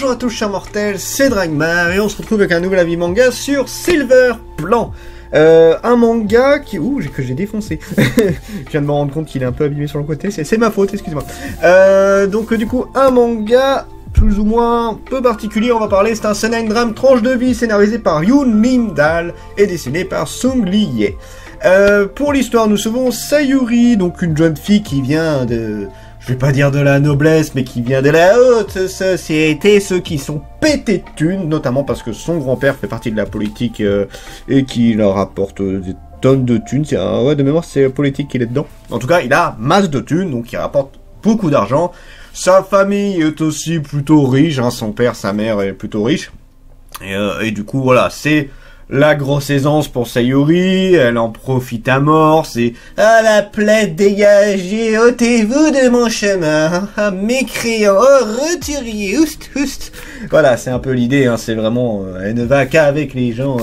Bonjour à tous chers mortels, c'est Dragmar et on se retrouve avec un nouvel avis manga sur Silver Plan. Un manga qui... Ouh, que j'ai défoncé. Je viens de me rendre compte qu'il est un peu abîmé sur le côté, c'est ma faute, excusez-moi. Donc du coup, un manga plus ou moins peu particulier, on va parler, c'est un seinen drame tranche de vie scénarisé par Yoon Min-dal et dessiné par Sung Lee-ye. Pour l'histoire, nous sauvons Sayuri, donc une jeune fille qui vient de... Je vais pas dire de la noblesse, mais qui vient de la haute société, ceux qui sont pétés de thunes, notamment parce que son grand-père fait partie de la politique et qui leur apporte des tonnes de thunes. Ouais, de mémoire, c'est la politique qu'il est dedans. En tout cas, il a masse de thunes, donc il rapporte beaucoup d'argent. Sa famille est aussi plutôt riche, hein, son père, sa mère est plutôt riche. Et du coup, voilà, c'est... la grosse aisance pour Sayuri, elle en profite à mort, c'est « Ah la plaide dégagée, ôtez-vous de mon chemin, ah mécréant, oh retiriez, oust, oust !» Voilà, c'est un peu l'idée, hein, c'est vraiment, elle ne va qu'avec les gens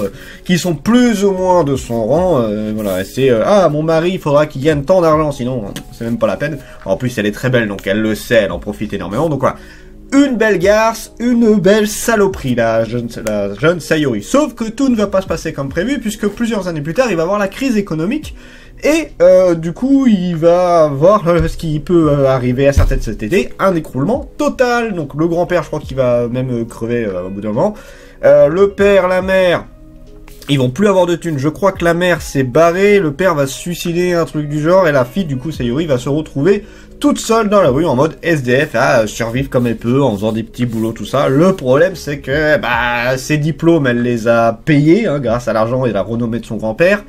qui sont plus ou moins de son rang, voilà, c'est « Ah, mon mari, il faudra qu'il gagne tant d'argent, sinon c'est même pas la peine. » En plus, elle est très belle, donc elle le sait, elle en profite énormément, donc voilà. Une belle garce, une belle saloperie, la jeune Sayuri. Sauf que tout ne va pas se passer comme prévu, puisque plusieurs années plus tard, il va avoir la crise économique, et du coup, il va voir ce qui peut arriver à certaines sociétés, un écroulement total. Donc le grand-père, je crois qu'il va même crever au bout d'un moment. Le père, la mère... ils vont plus avoir de thunes. Je crois que la mère s'est barrée, le père va se suicider, un truc du genre, et la fille, du coup, Sayuri, va se retrouver toute seule dans la rue, en mode SDF, à survivre comme elle peut, en faisant des petits boulots, tout ça. Le problème, c'est que, ses diplômes, elle les a payés, hein, grâce à l'argent et la renommée de son grand-père.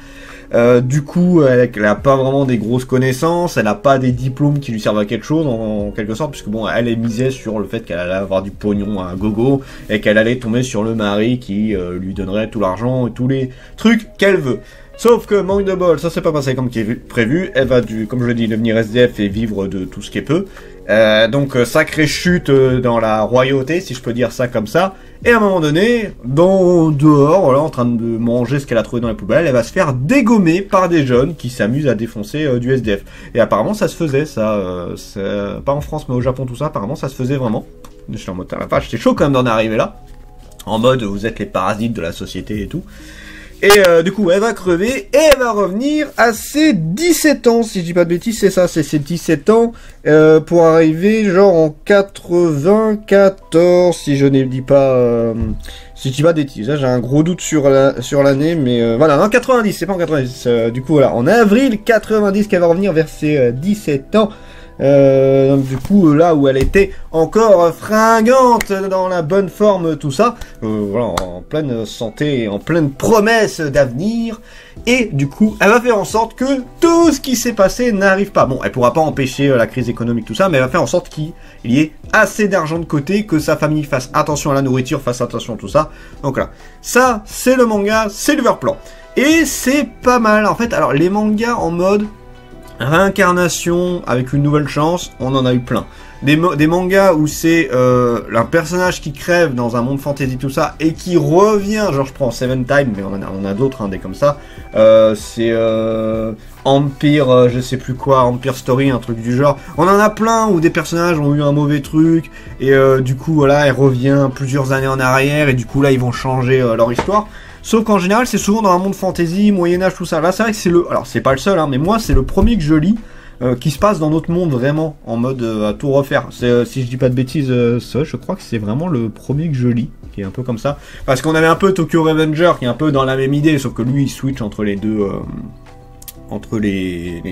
Du coup, elle a pas vraiment des grosses connaissances, elle a pas des diplômes qui lui servent à quelque chose, en quelque sorte, puisque bon, elle est misée sur le fait qu'elle allait avoir du pognon à gogo, et qu'elle allait tomber sur le mari qui lui donnerait tout l'argent et tous les trucs qu'elle veut. Sauf que, manque de bol, ça s'est pas passé comme prévu, elle va, comme je l'ai dit, devenir SDF et vivre de tout ce qu'elle peut. Donc, sacrée chute dans la royauté, si je peux dire ça comme ça. Et à un moment donné, dehors, voilà, en train de manger ce qu'elle a trouvé dans les poubelles, elle va se faire dégommer par des jeunes qui s'amusent à défoncer du SDF. Et apparemment, ça se faisait, ça, pas en France, mais au Japon, tout ça, apparemment, ça se faisait vraiment. Je suis en mode, la vache, c'est chaud quand même d'en arriver là. En mode, vous êtes les parasites de la société et tout. Et du coup, elle va crever et elle va revenir à ses 17 ans, si je dis pas de bêtises, c'est ça, c'est ses 17 ans, pour arriver genre en 94, si je ne dis pas, si je dis pas de bêtises, là j'ai un gros doute sur l'année, mais voilà, non, 90, c'est pas en 90, du coup voilà, en avril 90 qu'elle va revenir vers ses 17 ans. Donc du coup là où elle était encore fringante, dans la bonne forme, tout ça, voilà, en pleine santé, en pleine promesse d'avenir, et du coup elle va faire en sorte que tout ce qui s'est passé n'arrive pas. Bon, elle pourra pas empêcher la crise économique, tout ça, mais elle va faire en sorte qu'il y ait assez d'argent de côté, que sa famille fasse attention à la nourriture, fasse attention à tout ça. Donc là, ça c'est le manga Silver Plan, et c'est pas mal en fait. Alors les mangas en mode réincarnation avec une nouvelle chance, on en a eu plein. Des mangas où c'est un personnage qui crève dans un monde fantasy, tout ça, et qui revient, genre je prends Seven Time, mais on a d'autres, hein, des comme ça. C'est Empire, je sais plus quoi, Empire Story, un truc du genre. On en a plein où des personnages ont eu un mauvais truc, et du coup, voilà, elle revient plusieurs années en arrière, et du coup, là, ils vont changer leur histoire. Sauf qu'en général, c'est souvent dans un monde fantasy, Moyen-Âge, tout ça. Là, c'est vrai que c'est le... Alors, c'est pas le seul, hein, mais moi, c'est le premier que je lis qui se passe dans notre monde, vraiment, en mode à tout refaire. Si je dis pas de bêtises, ça, je crois que c'est vraiment le premier que je lis, qui est un peu comme ça. Parce qu'on avait un peu Tokyo Revenger, qui est un peu dans la même idée, sauf que lui, il switch entre les deux... entre les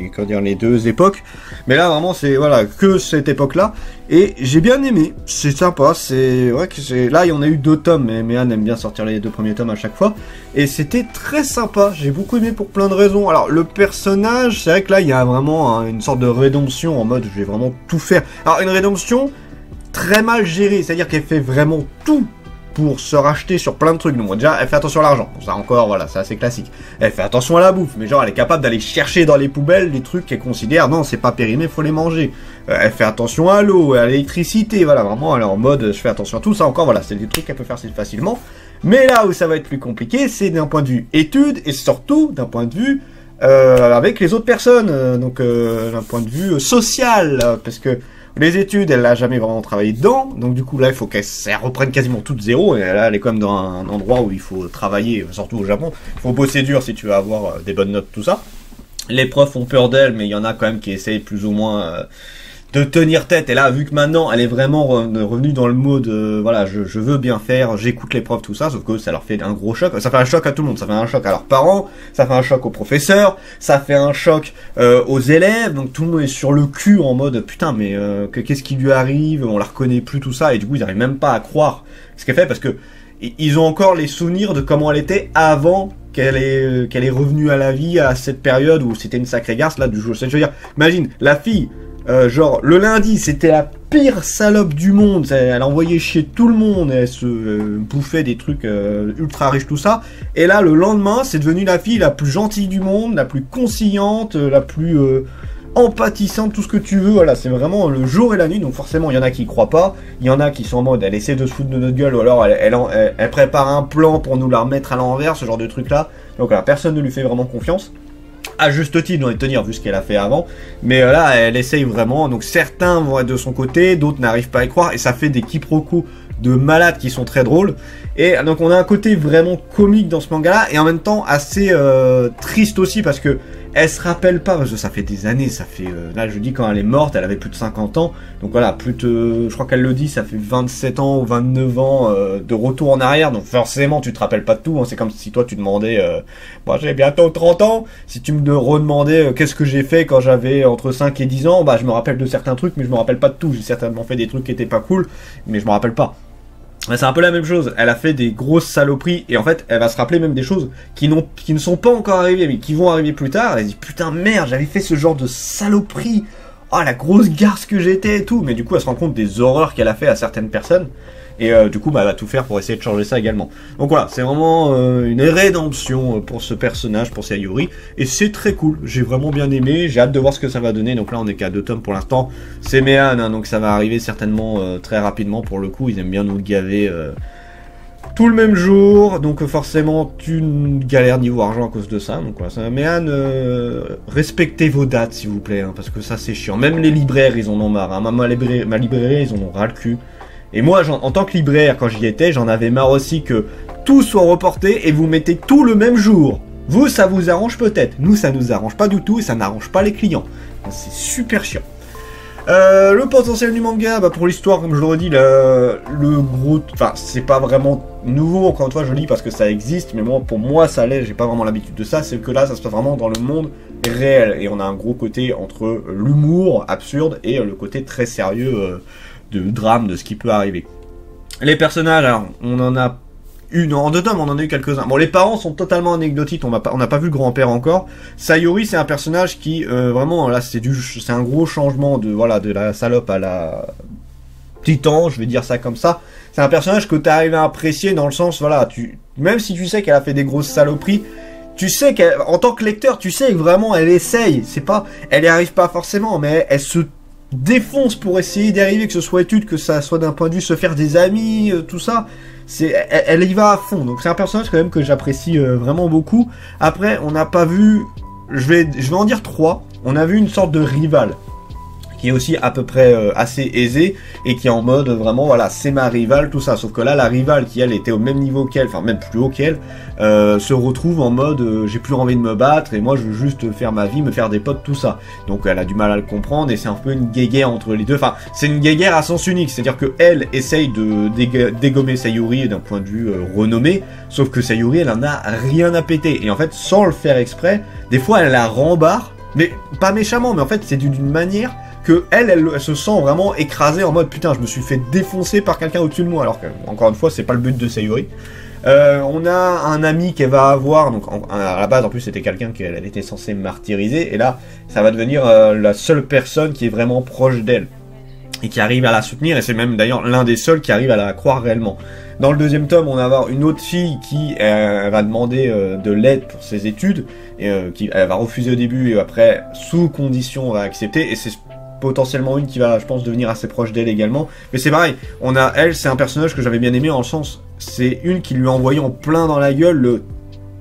deux époques, mais là vraiment c'est voilà que cette époque là, et j'ai bien aimé, c'est sympa, c'est vrai que c'est là il y en a eu 2 tomes, mais Anne aime bien sortir les 2 premiers tomes à chaque fois, et c'était très sympa, j'ai beaucoup aimé pour plein de raisons. Alors le personnage, c'est vrai que là il y a vraiment une sorte de rédemption en mode je vais vraiment tout faire, alors une rédemption très mal gérée, c'est à dire qu'elle fait vraiment tout pour se racheter sur plein de trucs. Donc déjà, elle fait attention à l'argent. Ça encore, voilà, c'est assez classique. Elle fait attention à la bouffe, mais genre, elle est capable d'aller chercher dans les poubelles les trucs qu'elle considère, non, c'est pas périmé, faut les manger. Elle fait attention à l'eau, à l'électricité, voilà, vraiment, elle est en mode, je fais attention à tout ça. Encore, voilà, c'est des trucs qu'elle peut faire facilement. Mais là où ça va être plus compliqué, c'est d'un point de vue étude, et surtout d'un point de vue avec les autres personnes. Donc, d'un point de vue social, parce que Les études, elle a jamais vraiment travaillé dedans, donc du coup là il faut qu'elle reprenne quasiment tout de zéro, et là elle est quand même dans un endroit où il faut travailler, surtout au Japon, il faut bosser dur si tu veux avoir des bonnes notes, tout ça. Les profs ont peur d'elle, mais il y en a quand même qui essayent plus ou moins de tenir tête, et là vu que maintenant elle est vraiment revenue dans le mode voilà, je veux bien faire, j'écoute les profs, tout ça, sauf que ça leur fait un gros choc, ça fait un choc à tout le monde, ça fait un choc à leurs parents, ça fait un choc aux professeurs, ça fait un choc aux élèves, donc tout le monde est sur le cul en mode putain mais qu'est-ce qui lui arrive, on la reconnaît plus, tout ça, et du coup ils n'arrivent même pas à croire ce qu'elle fait, parce que ils ont encore les souvenirs de comment elle était avant qu'elle est revenue à la vie à cette période où c'était une sacrée garce là du jour. Je veux dire, imagine la fille, genre le lundi c'était la pire salope du monde, elle envoyait chier tout le monde, elle se bouffait des trucs ultra riches, tout ça, et là le lendemain c'est devenu la fille la plus gentille du monde, la plus conciliante, la plus empathisante, tout ce que tu veux, voilà, c'est vraiment le jour et la nuit, donc forcément il y en a qui y croient pas, il y en a qui sont en mode elle essaie de se foutre de notre gueule, ou alors elle prépare un plan pour nous la remettre à l'envers, ce genre de truc là, donc voilà, personne ne lui fait vraiment confiance, à juste titre, on est tenir vu ce qu'elle a fait avant, mais là elle essaye vraiment, donc certains vont être de son côté, d'autres n'arrivent pas à y croire, et ça fait des quiproquos de malades qui sont très drôles, et donc on a un côté vraiment comique dans ce manga là, et en même temps assez triste aussi, parce que elle se rappelle pas, parce que ça fait des années, ça fait, là je dis quand elle est morte, elle avait plus de 50 ans, donc voilà, plus de, je crois qu'elle le dit, ça fait 27 ans ou 29 ans de retour en arrière, donc forcément tu te rappelles pas de tout, hein. C'est comme si toi tu demandais, moi j'ai bientôt 30 ans, si tu me redemandais qu'est-ce que j'ai fait quand j'avais entre 5 et 10 ans, bah je me rappelle de certains trucs, mais je me rappelle pas de tout, j'ai certainement fait des trucs qui étaient pas cool, mais je me rappelle pas. C'est un peu la même chose, elle a fait des grosses saloperies, et en fait elle va se rappeler même des choses qui ne sont pas encore arrivées, mais qui vont arriver plus tard, elle se dit putain merde, j'avais fait ce genre de saloperie, oh la grosse garce que j'étais et tout, mais du coup elle se rend compte des horreurs qu'elle a fait à certaines personnes, et du coup bah, elle va tout faire pour essayer de changer ça également. Donc voilà, c'est vraiment une rédemption pour ce personnage, pour Sayuri, et c'est très cool, j'ai vraiment bien aimé, j'ai hâte de voir ce que ça va donner, donc là on est qu'à 2 tomes pour l'instant, c'est Méan, hein, donc ça va arriver certainement très rapidement pour le coup, ils aiment bien nous gaver tout le même jour, donc forcément tu galères niveau argent à cause de ça, donc voilà, Méan, respectez vos dates s'il vous plaît, hein, parce que ça c'est chiant, même les libraires ils en ont marre, hein. ma librairie ils en ont ras le cul. Et moi, en tant que libraire, quand j'y étais, j'en avais marre aussi que tout soit reporté et vous mettez tout le même jour. Vous, ça vous arrange peut-être. Nous, ça nous arrange pas du tout et ça n'arrange pas les clients. C'est super chiant. Le potentiel du manga, bah pour l'histoire, comme je l'aurais dit, le gros... Enfin, c'est pas vraiment nouveau, encore une fois, je lis parce que ça existe, mais moi, pour moi, ça l'est, j'ai pas vraiment l'habitude de ça, c'est que là, ça se passe vraiment dans le monde réel. Et on a un gros côté entre l'humour absurde et le côté très sérieux de drame, de ce qui peut arriver. Les personnages, alors, on en a en 2 tomes, on en a eu quelques-uns. Bon, les parents sont totalement anecdotiques, on n'a pas vu le grand-père encore. Sayuri, c'est un personnage qui, vraiment, là, c'est un gros changement de, voilà, de la salope à la titan, je vais dire ça comme ça. C'est un personnage que tu arrives à apprécier dans le sens, voilà, même si tu sais qu'elle a fait des grosses saloperies, tu sais qu'en tant que lecteur, tu sais que vraiment, elle essaye, elle n'y arrive pas forcément, mais elle se défonce pour essayer d'y arriver, que ce soit étude, que ça soit d'un point de vue se faire des amis, tout ça, elle y va à fond, donc c'est un personnage quand même que j'apprécie vraiment beaucoup. Après, on n'a pas vu, je vais en dire 3, on a vu une sorte de rival, qui est aussi à peu près assez aisé, et qui est en mode vraiment, voilà, c'est ma rivale, tout ça, sauf que là, la rivale qui, elle, était au même niveau qu'elle, enfin même plus haut qu'elle, se retrouve en mode, j'ai plus envie de me battre, et moi je veux juste faire ma vie, me faire des potes, tout ça. Donc elle a du mal à le comprendre, et c'est un peu une guéguerre entre les deux, enfin, c'est une guéguerre à sens unique, c'est-à-dire que elle essaye de dégommer Sayuri d'un point de vue renommé, sauf que Sayuri, elle en a rien à péter, et en fait, sans le faire exprès, des fois elle la rembarre, mais pas méchamment, mais en fait, c'est d'une manière que elle se sent vraiment écrasée en mode putain, je me suis fait défoncer par quelqu'un au-dessus de moi, alors que, encore une fois, c'est pas le but de Sayuri. On a un ami qu'elle va avoir, donc à la base en plus c'était quelqu'un qu'elle était censée martyriser, et là ça va devenir la seule personne qui est vraiment proche d'elle et qui arrive à la soutenir, et c'est même d'ailleurs l'un des seuls qui arrive à la croire réellement. Dans le 2e tome, on va avoir une autre fille qui va demander de l'aide pour ses études, et elle va refuser au début, et après sous condition va accepter, et c'est potentiellement une qui va, je pense, devenir assez proche d'elle également. Mais c'est pareil, elle, c'est un personnage que j'avais bien aimé, en le sens, c'est une qui lui a envoyé en plein dans la gueule le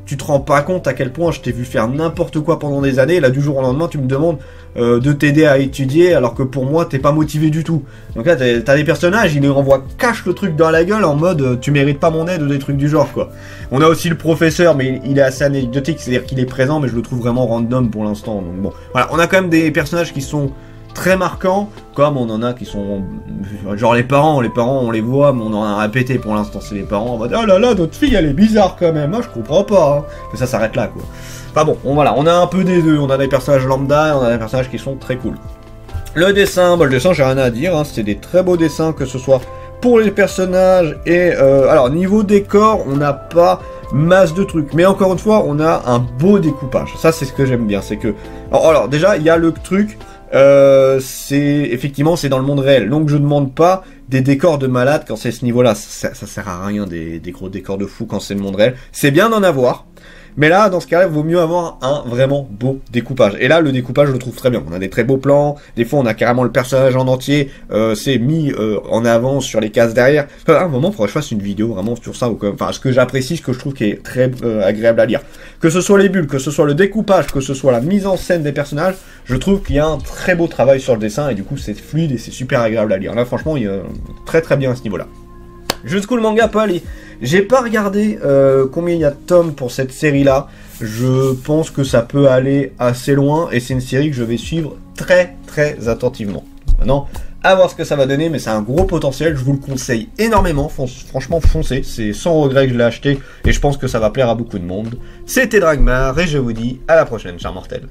tu te rends pas compte à quel point je t'ai vu faire n'importe quoi pendant des années, et là du jour au lendemain tu me demandes de t'aider à étudier alors que pour moi t'es pas motivé du tout. Donc là t'as des personnages, ils les renvoient cache le truc dans la gueule en mode tu mérites pas mon aide ou des trucs du genre quoi. On a aussi le professeur mais il est assez anecdotique, c'est-à-dire qu'il est présent mais je le trouve vraiment random pour l'instant. Donc bon, voilà, on a quand même des personnages qui sont très marquants, comme on en a qui sont genre les parents on les voit mais on en a répété pour l'instant, c'est les parents, on va dire oh là là notre fille elle est bizarre quand même, je comprends pas hein. Mais ça s'arrête là quoi. Enfin bon, voilà, on a un peu des deux, on a des personnages lambda et on a des personnages qui sont très cool. Le dessin j'ai rien à dire, hein, c'est des très beaux dessins que ce soit pour les personnages et alors niveau décor on n'a pas masse de trucs, mais encore une fois on a un beau découpage, ça c'est ce que j'aime bien, c'est que alors déjà il y a le truc effectivement c'est dans le monde réel, donc je demande pas des décors de malade quand c'est ce niveau là, ça sert à rien des gros décors de fou quand c'est le monde réel, c'est bien d'en avoir, mais là dans ce cas là il vaut mieux avoir un vraiment beau découpage, et là le découpage je le trouve très bien, on a des très beaux plans, des fois on a carrément le personnage en entier, c'est mis en avant sur les cases derrière, à un moment il faudrait que je fasse une vidéo vraiment sur ça, ou enfin ce que j'apprécie, ce que je trouve qui est très agréable à lire, que ce soit les bulles, que ce soit le découpage, que ce soit la mise en scène des personnages, je trouve qu'il y a un très beau travail sur le dessin, et du coup c'est fluide et c'est super agréable à lire, là franchement il est très très bien à ce niveau là. Jusqu'où le manga peut aller. J'ai pas regardé combien il y a de tomes pour cette série-là. Je pense que ça peut aller assez loin et c'est une série que je vais suivre très très attentivement. Maintenant, à voir ce que ça va donner, mais c'est un gros potentiel. Je vous le conseille énormément. Franchement, foncez. C'est sans regret que je l'ai acheté et je pense que ça va plaire à beaucoup de monde. C'était Dragmar et je vous dis à la prochaine, chers mortels.